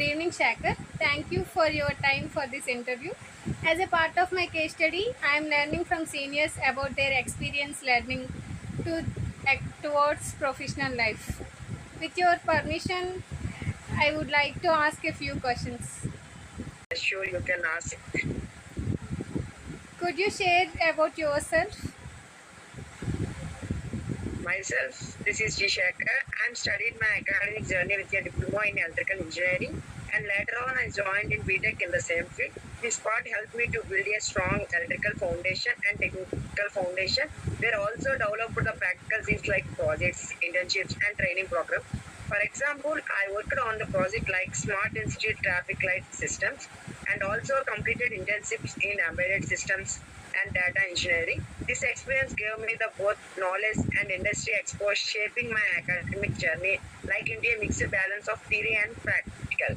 Good evening, Shaker. Thank you for your time for this interview. As a part of my case study, I am learning from seniors about their experience learning to towards professional life. With your permission, I would like to ask a few questions. Sure, you can ask Could you share about yourself? myself. This is G. Shekhar. I'm studied my academic journey with a diploma in electrical engineering, and later on I joined in BTech in the same field. This part helped me to build a strong electrical foundation and technical foundation. Where also developed the practical things like projects, internships, and training program. For example, I worked on the project like Smart Institute Traffic Light Systems and also completed internships in embedded systems and data engineering. This experience gave me the both knowledge and industry exposure, shaping my academic journey like into a mixed balance of theory and practical.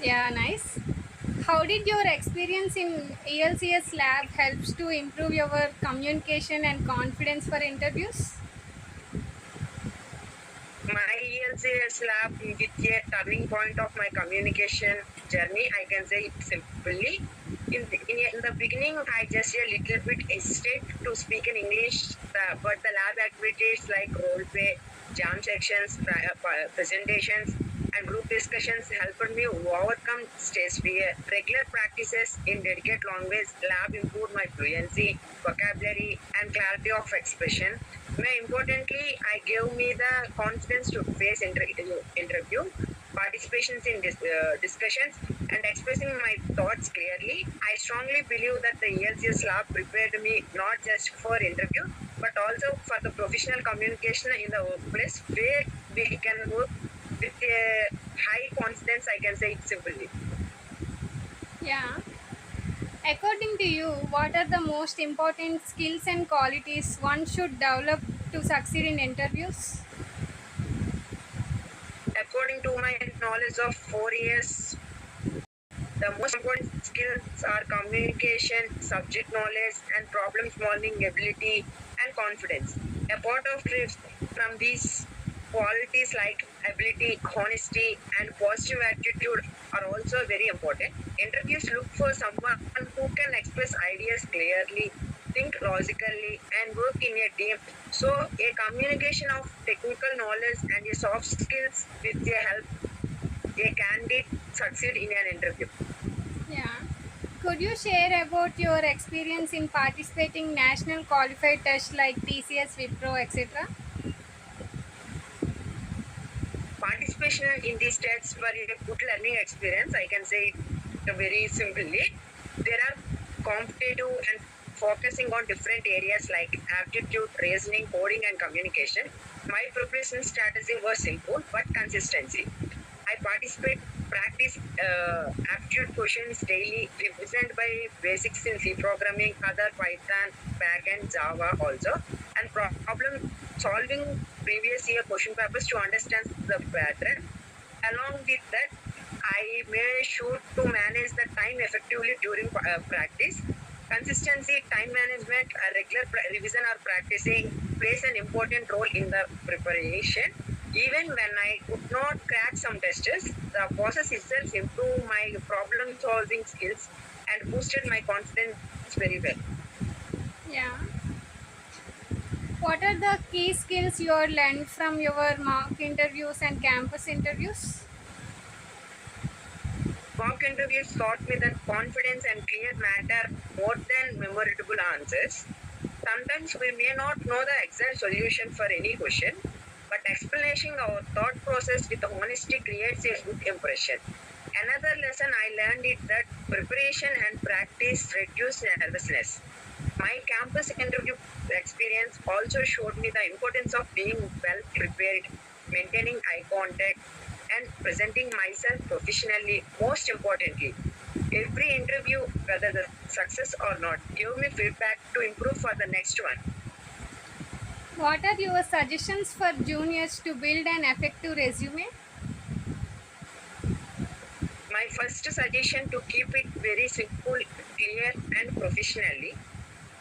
Yeah, nice. How did your experience in ELCS lab helps to improve your communication and confidence for interviews? My ELCS lab is a turning point of my communication journey. I can say it simply. In the beginning, I just a little bit hesitate to speak in English, but the lab activities like role play, jam sections, presentations, and group discussions helped me overcome stage fear. Regular practices in dedicated language lab improved my fluency, vocabulary, and clarity of expression. More importantly, I gave me the confidence to face interview, participations in discussions, and expressing my thoughts clearly. I strongly believe that the ELCS lab prepared me not just for interview, but also for the professional communication in the workplace where we can work with a high confidence. I can say it simply. Yeah. According to you, what are the most important skills and qualities one should develop to succeed in interviews? According to my knowledge of 4 years, the most important skills are communication, subject knowledge, and problem solving ability and confidence. A part of trips from these qualities like ability, honesty, and positive attitude are also very important. Interviews look for someone who can express ideas clearly, think logically, and work in a team. So, a communication of technical knowledge and a soft skills with a help a candidate succeed in an interview. Yeah. Could you share about your experience in participating national qualified tests like TCS, Wipro, etc.? Participation in these tests were a good learning experience. I can say it very simply. There are competitive and focusing on different areas like aptitude, reasoning, coding, and communication. My preparation strategy was simple but consistency. I practice aptitude questions daily, revisioned by basics in C programming, other Python, backend, Java also, and problem solving previous year question papers to understand the pattern. Along with that, I made sure to manage the time effectively during practice. Consistency, time management, regular revision or practicing plays an important role in the preparation. Even when I could not crack some tests, the process itself improved my problem solving skills and boosted my confidence very well. Yeah. What are the key skills you are learned from your mock interviews and campus interviews? Mock interviews taught me that confidence and clear matter more than memorable answers. Sometimes we may not know the exact solution for any question, but explaining our thought process with honesty creates a good impression. Another lesson I learned is that preparation and practice reduce nervousness. My campus interview experience also showed me the importance of being well prepared, maintaining eye contact, and presenting myself professionally. Most importantly, every interview, whether the success or not, gave me feedback to improve for the next one. What are your suggestions for juniors to build an effective resume? My first suggestion to keep it very simple, clear, and professionally,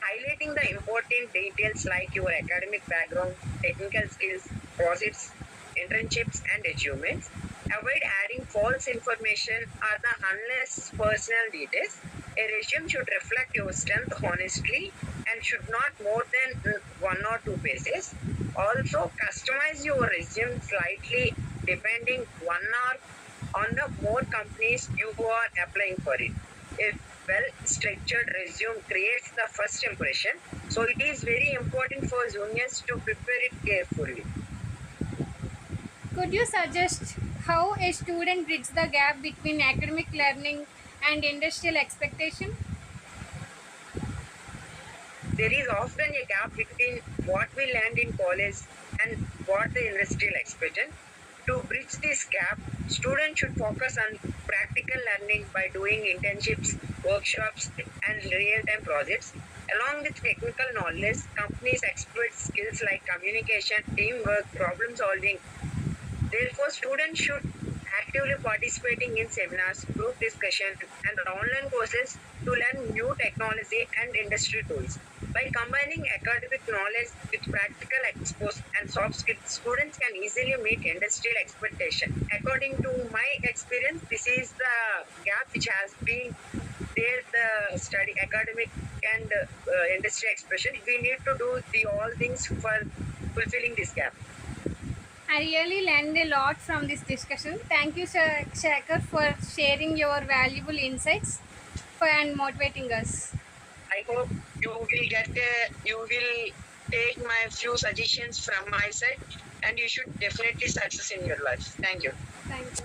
highlighting the important details like your academic background, technical skills, projects, internships, and achievements. avoid adding false information or the unless personal details. A resume should reflect your strength honestly and should not more than 1 or 2 pages. Also, customize your resume slightly depending on the more companies you are applying for it. A well-structured resume creates the first impression, so it is very important for juniors to prepare it carefully. Could you suggest how a student bridges the gap between academic learning and industrial expectation? There is often a gap between what we learned in college and what the industrial expected. To bridge this gap, students should focus on practical learning by doing internships, workshops, and real-time projects. Along with technical knowledge, companies expect skills like communication, teamwork, problem solving. Therefore, students should actively participating in seminars, group discussion, and online courses to learn new technology and industry tools. By combining academic knowledge with practical exposure and soft skills, students can easily meet industrial expectation. According to my experience, this is the gap which has been there. The study academic and industry expression. We need to do the all things for fulfilling this gap. I really learned a lot from this discussion. Thank you, Shaker, for sharing your valuable insights and motivating us. I hope you will take my few suggestions from my side, and you should definitely success in your life. Thank you. Thank you.